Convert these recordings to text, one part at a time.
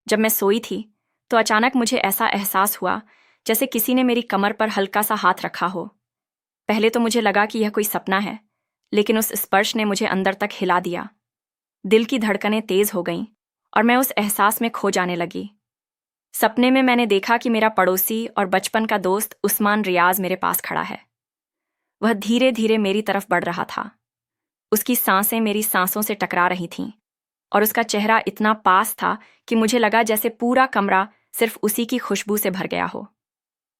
जब मैं सोई थी तो अचानक मुझे ऐसा एहसास हुआ जैसे किसी ने मेरी कमर पर हल्का सा हाथ रखा हो। पहले तो मुझे लगा कि यह कोई सपना है, लेकिन उस स्पर्श ने मुझे अंदर तक हिला दिया। दिल की धड़कनें तेज हो गईं और मैं उस एहसास में खो जाने लगी। सपने में मैंने देखा कि मेरा पड़ोसी और बचपन का दोस्त उस्मान रियाज मेरे पास खड़ा है। वह धीरे धीरे मेरी तरफ बढ़ रहा था। उसकी सांसें मेरी सांसों से टकरा रही थीं और उसका चेहरा इतना पास था कि मुझे लगा जैसे पूरा कमरा सिर्फ उसी की खुशबू से भर गया हो।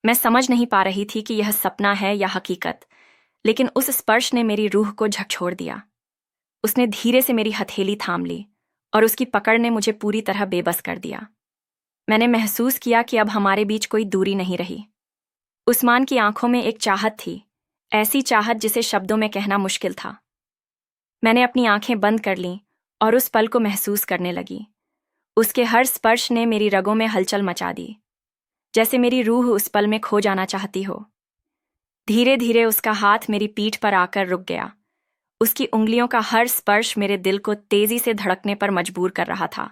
मैं समझ नहीं पा रही थी कि यह सपना है या हकीकत, लेकिन उस स्पर्श ने मेरी रूह को झकझोर दिया। उसने धीरे से मेरी हथेली थाम ली और उसकी पकड़ ने मुझे पूरी तरह बेबस कर दिया। मैंने महसूस किया कि अब हमारे बीच कोई दूरी नहीं रही। उस्मान की आंखों में एक चाहत थी, ऐसी चाहत जिसे शब्दों में कहना मुश्किल था। मैंने अपनी आंखें बंद कर लीं और उस पल को महसूस करने लगी। उसके हर स्पर्श ने मेरी रगों में हलचल मचा दी, जैसे मेरी रूह उस पल में खो जाना चाहती हो। धीरे धीरे उसका हाथ मेरी पीठ पर आकर रुक गया। उसकी उंगलियों का हर स्पर्श मेरे दिल को तेजी से धड़कने पर मजबूर कर रहा था।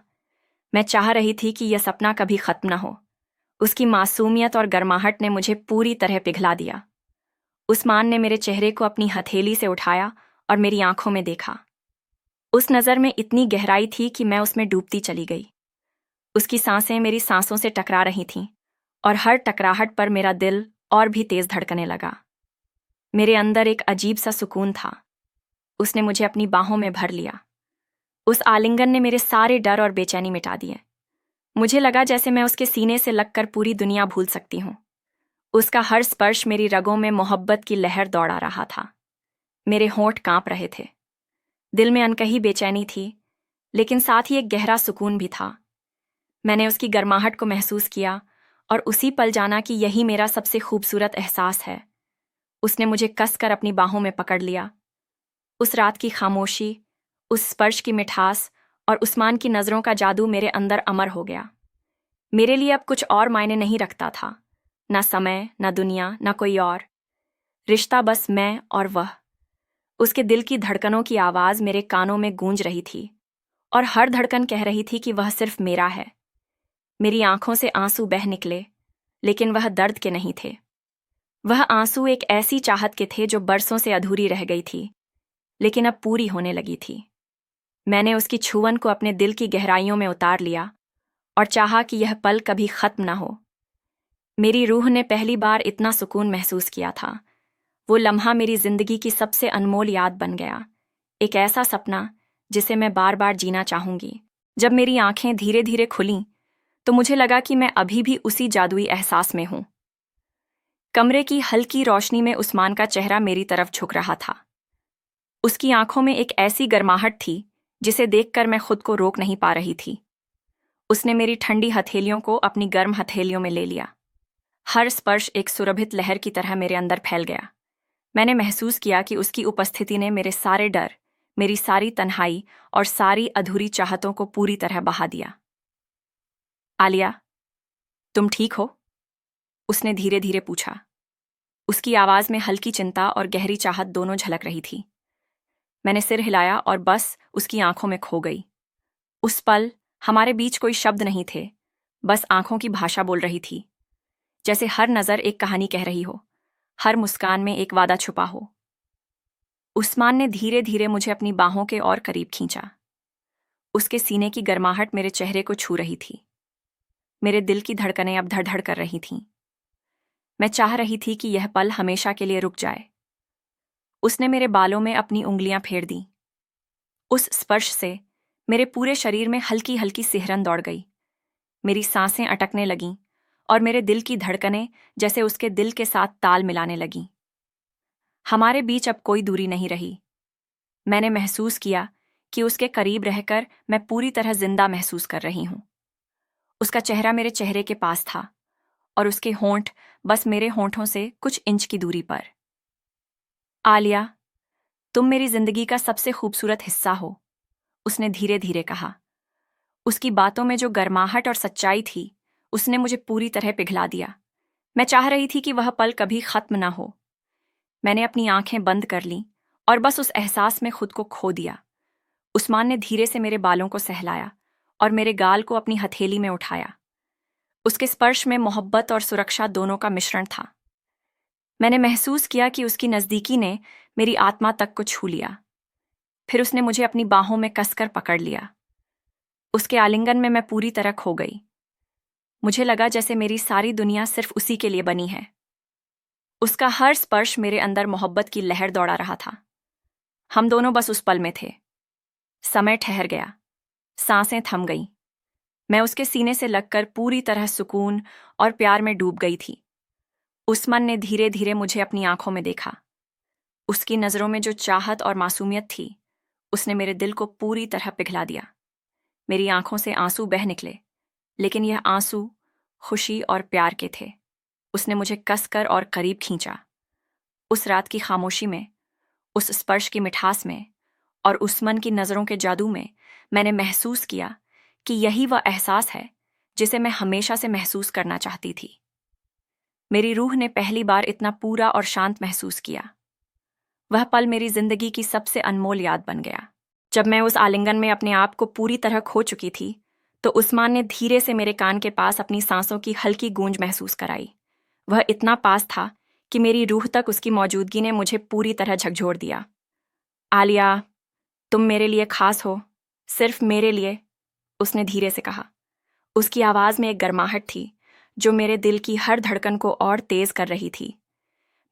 मैं चाह रही थी कि यह सपना कभी खत्म न हो। उसकी मासूमियत और गर्माहट ने मुझे पूरी तरह पिघला दिया। उस्मान ने मेरे चेहरे को अपनी हथेली से उठाया और मेरी आंखों में देखा। उस नज़र में इतनी गहराई थी कि मैं उसमें डूबती चली गई। उसकी सांसें मेरी सांसों से टकरा रही थीं और हर टकराहट पर मेरा दिल और भी तेज धड़कने लगा। मेरे अंदर एक अजीब सा सुकून था। उसने मुझे अपनी बाहों में भर लिया। उस आलिंगन ने मेरे सारे डर और बेचैनी मिटा दिए। मुझे लगा जैसे मैं उसके सीने से लगकर पूरी दुनिया भूल सकती हूँ। उसका हर स्पर्श मेरी रगों में मोहब्बत की लहर दौड़ा रहा था। मेरे होंठ कांप रहे थे। दिल में अनकही बेचैनी थी, लेकिन साथ ही एक गहरा सुकून भी था। मैंने उसकी गर्माहट को महसूस किया और उसी पल जाना कि यही मेरा सबसे खूबसूरत एहसास है। उसने मुझे कसकर अपनी बाहों में पकड़ लिया। उस रात की खामोशी, उस स्पर्श की मिठास और उस्मान की नज़रों का जादू मेरे अंदर अमर हो गया। मेरे लिए अब कुछ और मायने नहीं रखता था, ना समय, ना दुनिया, ना कोई और। रिश्ता बस मैं और वह। उसके दिल की धड़कनों की आवाज़ मेरे कानों में गूंज रही थी और हर धड़कन कह रही थी कि वह सिर्फ मेरा है। मेरी आंखों से आंसू बह निकले, लेकिन वह दर्द के नहीं थे। वह आंसू एक ऐसी चाहत के थे जो बरसों से अधूरी रह गई थी, लेकिन अब पूरी होने लगी थी। मैंने उसकी छुअन को अपने दिल की गहराइयों में उतार लिया और चाहा कि यह पल कभी खत्म न हो। मेरी रूह ने पहली बार इतना सुकून महसूस किया था। वो लम्हा मेरी जिंदगी की सबसे अनमोल याद बन गया, एक ऐसा सपना जिसे मैं बार बार जीना चाहूंगी। जब मेरी आंखें धीरे धीरे खुलीं तो मुझे लगा कि मैं अभी भी उसी जादुई एहसास में हूं। कमरे की हल्की रोशनी में उस्मान का चेहरा मेरी तरफ झुक रहा था। उसकी आंखों में एक ऐसी गर्माहट थी जिसे देखकर मैं खुद को रोक नहीं पा रही थी। उसने मेरी ठंडी हथेलियों को अपनी गर्म हथेलियों में ले लिया। हर स्पर्श एक सुरभित लहर की तरह मेरे अंदर फैल गया। मैंने महसूस किया कि उसकी उपस्थिति ने मेरे सारे डर, मेरी सारी तन्हाई और सारी अधूरी चाहतों को पूरी तरह बहा दिया। आलिया, तुम ठीक हो? उसने धीरे धीरे पूछा। उसकी आवाज में हल्की चिंता और गहरी चाहत दोनों झलक रही थी। मैंने सिर हिलाया और बस उसकी आंखों में खो गई। उस पल हमारे बीच कोई शब्द नहीं थे, बस आंखों की भाषा बोल रही थी। जैसे हर नज़र एक कहानी कह रही हो, हर मुस्कान में एक वादा छुपा हो। उस्मान ने धीरे धीरे मुझे अपनी बाहों के और करीब खींचा। उसके सीने की गर्माहट मेरे चेहरे को छू रही थी। मेरे दिल की धड़कनें अब धड़-धड़ कर रही थीं। मैं चाह रही थी कि यह पल हमेशा के लिए रुक जाए। उसने मेरे बालों में अपनी उंगलियां फेर दी। उस स्पर्श से मेरे पूरे शरीर में हल्की हल्की सिहरन दौड़ गई। मेरी सांसें अटकने लगीं और मेरे दिल की धड़कनें जैसे उसके दिल के साथ ताल मिलाने लगीं। हमारे बीच अब कोई दूरी नहीं रही। मैंने महसूस किया कि उसके करीब रहकर मैं पूरी तरह जिंदा महसूस कर रही हूं। उसका चेहरा मेरे चेहरे के पास था और उसके होंठ बस मेरे होंठों से कुछ इंच की दूरी पर। आलिया, तुम मेरी जिंदगी का सबसे खूबसूरत हिस्सा हो, उसने धीरे धीरे कहा। उसकी बातों में जो गर्माहट और सच्चाई थी, उसने मुझे पूरी तरह पिघला दिया। मैं चाह रही थी कि वह पल कभी खत्म ना हो। मैंने अपनी आंखें बंद कर लीं और बस उस एहसास में खुद को खो दिया। उस्मान ने धीरे से मेरे बालों को सहलाया और मेरे गाल को अपनी हथेली में उठाया। उसके स्पर्श में मोहब्बत और सुरक्षा दोनों का मिश्रण था। मैंने महसूस किया कि उसकी नज़दीकी ने मेरी आत्मा तक को छू लिया। फिर उसने मुझे अपनी बाहों में कसकर पकड़ लिया। उसके आलिंगन में मैं पूरी तरह खो गई। मुझे लगा जैसे मेरी सारी दुनिया सिर्फ उसी के लिए बनी है। उसका हर स्पर्श मेरे अंदर मोहब्बत की लहर दौड़ा रहा था। हम दोनों बस उस पल में थे। समय ठहर गया, सांसें थम गईं। मैं उसके सीने से लगकर पूरी तरह सुकून और प्यार में डूब गई थी। उस्मान ने धीरे धीरे मुझे अपनी आंखों में देखा। उसकी नज़रों में जो चाहत और मासूमियत थी, उसने मेरे दिल को पूरी तरह पिघला दिया। मेरी आंखों से आंसू बह निकले, लेकिन यह आंसू खुशी और प्यार के थे। उसने मुझे कसकर और करीब खींचा। उस रात की खामोशी में, उस स्पर्श की मिठास में और उस्मान की नज़रों के जादू में मैंने महसूस किया कि यही वह एहसास है जिसे मैं हमेशा से महसूस करना चाहती थी। मेरी रूह ने पहली बार इतना पूरा और शांत महसूस किया। वह पल मेरी जिंदगी की सबसे अनमोल याद बन गया। जब मैं उस आलिंगन में अपने आप को पूरी तरह खो चुकी थी, तो उस्मान ने धीरे से मेरे कान के पास अपनी सांसों की हल्की गूंज महसूस कराई। वह इतना पास था कि मेरी रूह तक उसकी मौजूदगी ने मुझे पूरी तरह झकझोर दिया। आलिया, तुम मेरे लिए खास हो, सिर्फ मेरे लिए, उसने धीरे से कहा। उसकी आवाज़ में एक गर्माहट थी जो मेरे दिल की हर धड़कन को और तेज कर रही थी।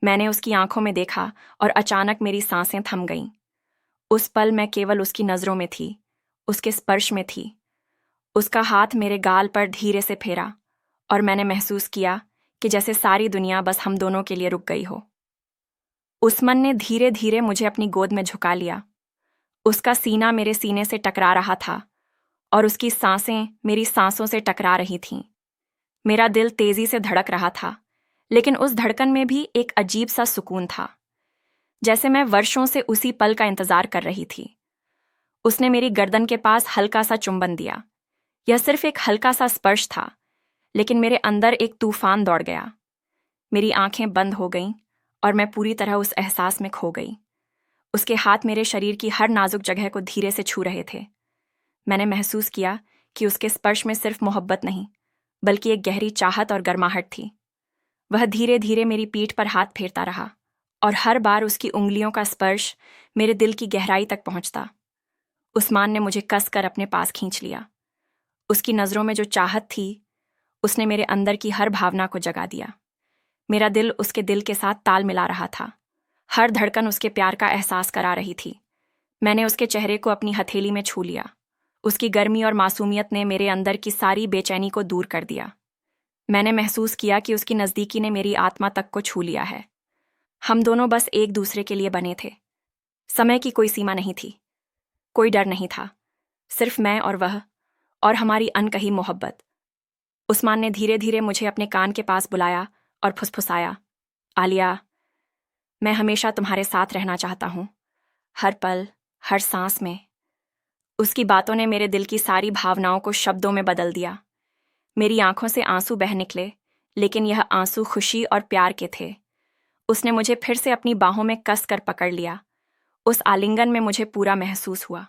मैंने उसकी आंखों में देखा और अचानक मेरी सांसें थम गईं। उस पल मैं केवल उसकी नज़रों में थी, उसके स्पर्श में थी। उसका हाथ मेरे गाल पर धीरे से फेरा और मैंने महसूस किया कि जैसे सारी दुनिया बस हम दोनों के लिए रुक गई हो। उस्मान ने धीरे धीरे मुझे अपनी गोद में झुका लिया। उसका सीना मेरे सीने से टकरा रहा था और उसकी सांसें मेरी सांसों से टकरा रही थीं। मेरा दिल तेजी से धड़क रहा था, लेकिन उस धड़कन में भी एक अजीब सा सुकून था, जैसे मैं वर्षों से उसी पल का इंतजार कर रही थी। उसने मेरी गर्दन के पास हल्का सा चुंबन दिया। यह सिर्फ एक हल्का सा स्पर्श था, लेकिन मेरे अंदर एक तूफान दौड़ गया। मेरी आंखें बंद हो गईं और मैं पूरी तरह उस एहसास में खो गई। उसके हाथ मेरे शरीर की हर नाजुक जगह को धीरे से छू रहे थे। मैंने महसूस किया कि उसके स्पर्श में सिर्फ मोहब्बत नहीं, बल्कि एक गहरी चाहत और गर्माहट थी। वह धीरे धीरे मेरी पीठ पर हाथ फेरता रहा और हर बार उसकी उंगलियों का स्पर्श मेरे दिल की गहराई तक पहुंचता। उस्मान ने मुझे कसकर अपने पास खींच लिया। उसकी नज़रों में जो चाहत थी, उसने मेरे अंदर की हर भावना को जगा दिया। मेरा दिल उसके दिल के साथ ताल मिला रहा था। हर धड़कन उसके प्यार का एहसास करा रही थी। मैंने उसके चेहरे को अपनी हथेली में छू लिया। उसकी गर्मी और मासूमियत ने मेरे अंदर की सारी बेचैनी को दूर कर दिया। मैंने महसूस किया कि उसकी नज़दीकी ने मेरी आत्मा तक को छू लिया है। हम दोनों बस एक दूसरे के लिए बने थे। समय की कोई सीमा नहीं थी, कोई डर नहीं था, सिर्फ मैं और वह और हमारी अनकही मोहब्बत। उस्मान ने धीरे धीरे मुझे अपने कान के पास बुलाया और फुसफुसाया, आलिया, मैं हमेशा तुम्हारे साथ रहना चाहता हूँ, हर पल, हर सांस में। उसकी बातों ने मेरे दिल की सारी भावनाओं को शब्दों में बदल दिया। मेरी आंखों से आंसू बह निकले, लेकिन यह आंसू खुशी और प्यार के थे। उसने मुझे फिर से अपनी बाहों में कस कर पकड़ लिया। उस आलिंगन में मुझे पूरा महसूस हुआ।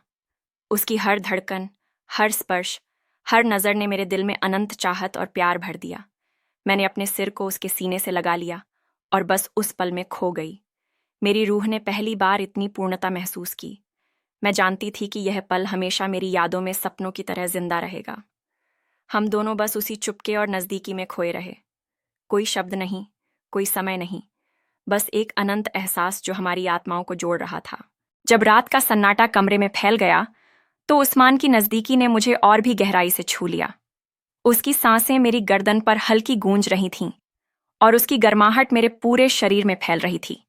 उसकी हर धड़कन, हर स्पर्श, हर नज़र ने मेरे दिल में अनंत चाहत और प्यार भर दिया। मैंने अपने सिर को उसके सीने से लगा लिया और बस उस पल में खो गई। मेरी रूह ने पहली बार इतनी पूर्णता महसूस की। मैं जानती थी कि यह पल हमेशा मेरी यादों में सपनों की तरह जिंदा रहेगा। हम दोनों बस उसी चुपके और नज़दीकी में खोए रहे। कोई शब्द नहीं, कोई समय नहीं, बस एक अनंत एहसास जो हमारी आत्माओं को जोड़ रहा था। जब रात का सन्नाटा कमरे में फैल गया, तो उस्मान की नज़दीकी ने मुझे और भी गहराई से छू लिया। उसकी सांसें मेरी गर्दन पर हल्की गूंज रही थीं और उसकी गर्माहट मेरे पूरे शरीर में फैल रही थी।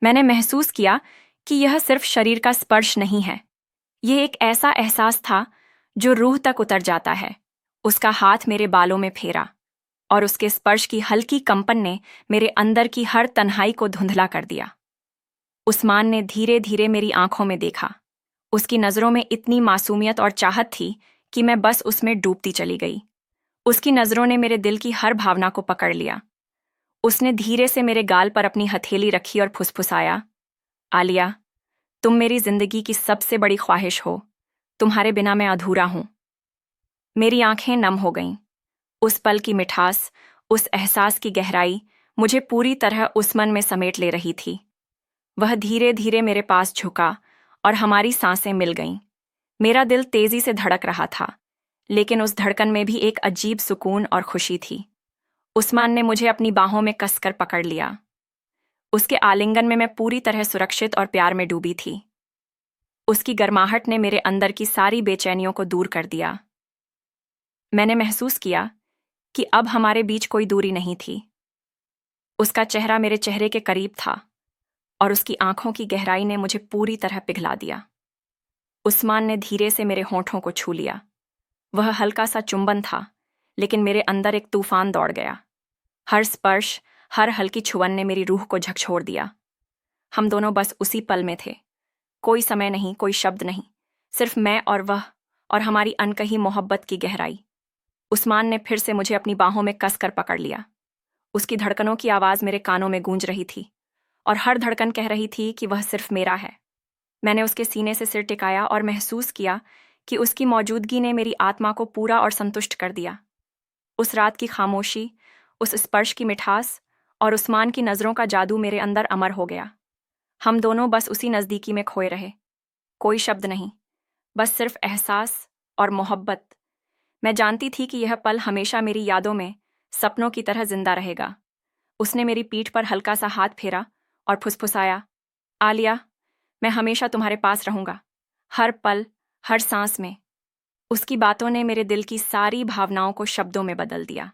मैंने महसूस किया कि यह सिर्फ शरीर का स्पर्श नहीं है, यह एक ऐसा एहसास था जो रूह तक उतर जाता है। उसका हाथ मेरे बालों में फेरा और उसके स्पर्श की हल्की कंपन ने मेरे अंदर की हर तन्हाई को धुंधला कर दिया। उस्मान ने धीरे धीरे मेरी आंखों में देखा। उसकी नज़रों में इतनी मासूमियत और चाहत थी कि मैं बस उसमें डूबती चली गई। उसकी नज़रों ने मेरे दिल की हर भावना को पकड़ लिया। उसने धीरे से मेरे गाल पर अपनी हथेली रखी और फुसफुसाया, आलिया, तुम मेरी जिंदगी की सबसे बड़ी ख्वाहिश हो, तुम्हारे बिना मैं अधूरा हूं। मेरी आंखें नम हो गईं। उस पल की मिठास, उस एहसास की गहराई मुझे पूरी तरह उस्मन में समेट ले रही थी। वह धीरे धीरे मेरे पास झुका और हमारी सांसें मिल गईं। मेरा दिल तेजी से धड़क रहा था, लेकिन उस धड़कन में भी एक अजीब सुकून और खुशी थी। उस्मान ने मुझे अपनी बाहों में कसकर पकड़ लिया। उसके आलिंगन में मैं पूरी तरह सुरक्षित और प्यार में डूबी थी। उसकी गर्माहट ने मेरे अंदर की सारी बेचैनियों को दूर कर दिया। मैंने महसूस किया कि अब हमारे बीच कोई दूरी नहीं थी। उसका चेहरा मेरे चेहरे के करीब था और उसकी आंखों की गहराई ने मुझे पूरी तरह पिघला दिया। उस्मान ने धीरे से मेरे होंठों को छू लिया। वह हल्का सा चुंबन था, लेकिन मेरे अंदर एक तूफान दौड़ गया। हर स्पर्श, हर हल्की छुअन ने मेरी रूह को झकझोर दिया। हम दोनों बस उसी पल में थे। कोई समय नहीं, कोई शब्द नहीं, सिर्फ मैं और वह, और हमारी अनकही मोहब्बत की गहराई। उस्मान ने फिर से मुझे अपनी बाहों में कसकर पकड़ लिया। उसकी धड़कनों की आवाज़ मेरे कानों में गूंज रही थी और हर धड़कन कह रही थी कि वह सिर्फ मेरा है। मैंने उसके सीने से सिर टिकाया और महसूस किया कि उसकी मौजूदगी ने मेरी आत्मा को पूरा और संतुष्ट कर दिया। उस रात की खामोशी, उस स्पर्श की मिठास और उस्मान की नज़रों का जादू मेरे अंदर अमर हो गया। हम दोनों बस उसी नज़दीकी में खोए रहे। कोई शब्द नहीं, बस सिर्फ एहसास और मोहब्बत। मैं जानती थी कि यह पल हमेशा मेरी यादों में सपनों की तरह जिंदा रहेगा। उसने मेरी पीठ पर हल्का सा हाथ फेरा और फुसफुसाया, आलिया, मैं हमेशा तुम्हारे पास रहूंगा, हर पल, हर सांस में। उसकी बातों ने मेरे दिल की सारी भावनाओं को शब्दों में बदल दिया।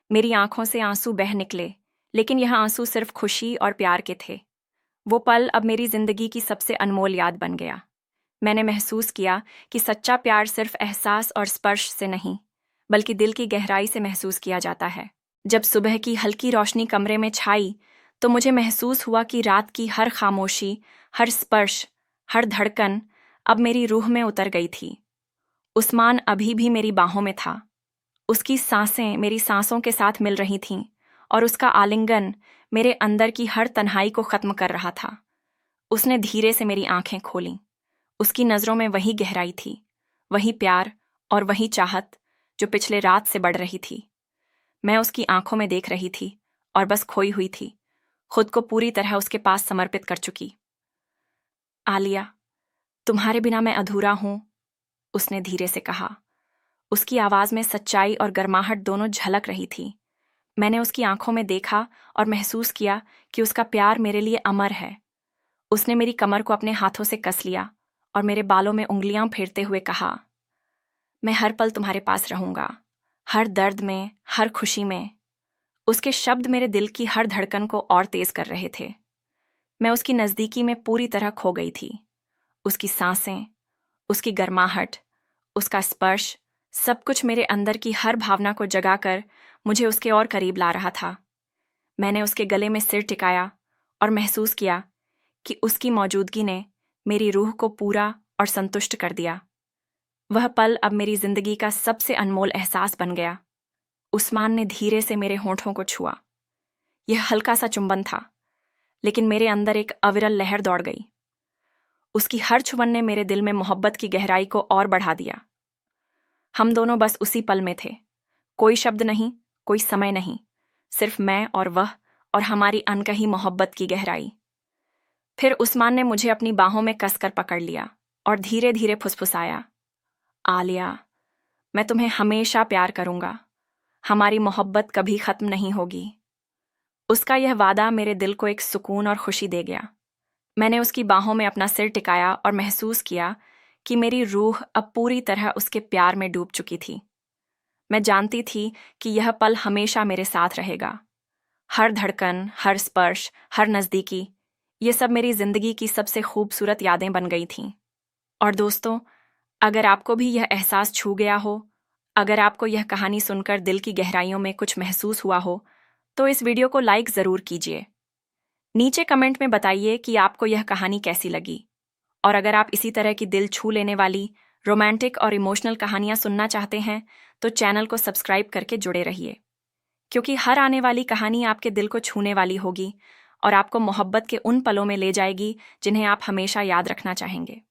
मेरी आंखों से आंसू बह निकले, लेकिन यह आंसू सिर्फ खुशी और प्यार के थे। वो पल अब मेरी जिंदगी की सबसे अनमोल याद बन गया। मैंने महसूस किया कि सच्चा प्यार सिर्फ एहसास और स्पर्श से नहीं, बल्कि दिल की गहराई से महसूस किया जाता है। जब सुबह की हल्की रोशनी कमरे में छाई, तो मुझे महसूस हुआ कि रात की हर खामोशी, हर स्पर्श, हर धड़कन अब मेरी रूह में उतर गई थी। उस्मान अभी भी मेरी बाहों में था। उसकी सांसें मेरी सांसों के साथ मिल रही थीं और उसका आलिंगन मेरे अंदर की हर तन्हाई को खत्म कर रहा था। उसने धीरे से मेरी आंखें खोलीं। उसकी नज़रों में वही गहराई थी, वही प्यार और वही चाहत जो पिछले रात से बढ़ रही थी। मैं उसकी आंखों में देख रही थी और बस खोई हुई थी, खुद को पूरी तरह उसके पास समर्पित कर चुकी। आलिया, तुम्हारे बिना मैं अधूरा हूं, उसने धीरे से कहा। उसकी आवाज़ में सच्चाई और गर्माहट दोनों झलक रही थी। मैंने उसकी आंखों में देखा और महसूस किया कि उसका प्यार मेरे लिए अमर है। उसने मेरी कमर को अपने हाथों से कस लिया और मेरे बालों में उंगलियां फेरते हुए कहा, मैं हर पल तुम्हारे पास रहूंगा, हर दर्द में, हर खुशी में। उसके शब्द मेरे दिल की हर धड़कन को और तेज कर रहे थे। मैं उसकी नज़दीकी में पूरी तरह खो गई थी। उसकी सांसें, उसकी गर्माहट, उसका स्पर्श, सब कुछ मेरे अंदर की हर भावना को जगाकर मुझे उसके और करीब ला रहा था। मैंने उसके गले में सिर टिकाया और महसूस किया कि उसकी मौजूदगी ने मेरी रूह को पूरा और संतुष्ट कर दिया। वह पल अब मेरी जिंदगी का सबसे अनमोल एहसास बन गया। उस्मान ने धीरे से मेरे होंठों को छुआ। यह हल्का सा चुंबन था, लेकिन मेरे अंदर एक अविरल लहर दौड़ गई। उसकी हर छुअन ने मेरे दिल में मोहब्बत की गहराई को और बढ़ा दिया। हम दोनों बस उसी पल में थे। कोई शब्द नहीं, कोई समय नहीं, सिर्फ मैं और वह और हमारी अनकही मोहब्बत की गहराई। फिर उस्मान ने मुझे अपनी बाहों में कसकर पकड़ लिया और धीरे धीरे फुसफुसाया, आलिया, मैं तुम्हें हमेशा प्यार करूंगा, हमारी मोहब्बत कभी खत्म नहीं होगी। उसका यह वादा मेरे दिल को एक सुकून और खुशी दे गया। मैंने उसकी बाहों में अपना सिर टिकाया और महसूस किया कि मेरी रूह अब पूरी तरह उसके प्यार में डूब चुकी थी। मैं जानती थी कि यह पल हमेशा मेरे साथ रहेगा। हर धड़कन, हर स्पर्श, हर नज़दीकी, ये सब मेरी जिंदगी की सबसे खूबसूरत यादें बन गई थीं। और दोस्तों, अगर आपको भी यह एहसास छू गया हो, अगर आपको यह कहानी सुनकर दिल की गहराइयों में कुछ महसूस हुआ हो, तो इस वीडियो को लाइक ज़रूर कीजिए। नीचे कमेंट में बताइए कि आपको यह कहानी कैसी लगी। और अगर आप इसी तरह की दिल छू लेने वाली रोमांटिक और इमोशनल कहानियां सुनना चाहते हैं, तो चैनल को सब्सक्राइब करके जुड़े रहिए, क्योंकि हर आने वाली कहानी आपके दिल को छूने वाली होगी और आपको मोहब्बत के उन पलों में ले जाएगी जिन्हें आप हमेशा याद रखना चाहेंगे।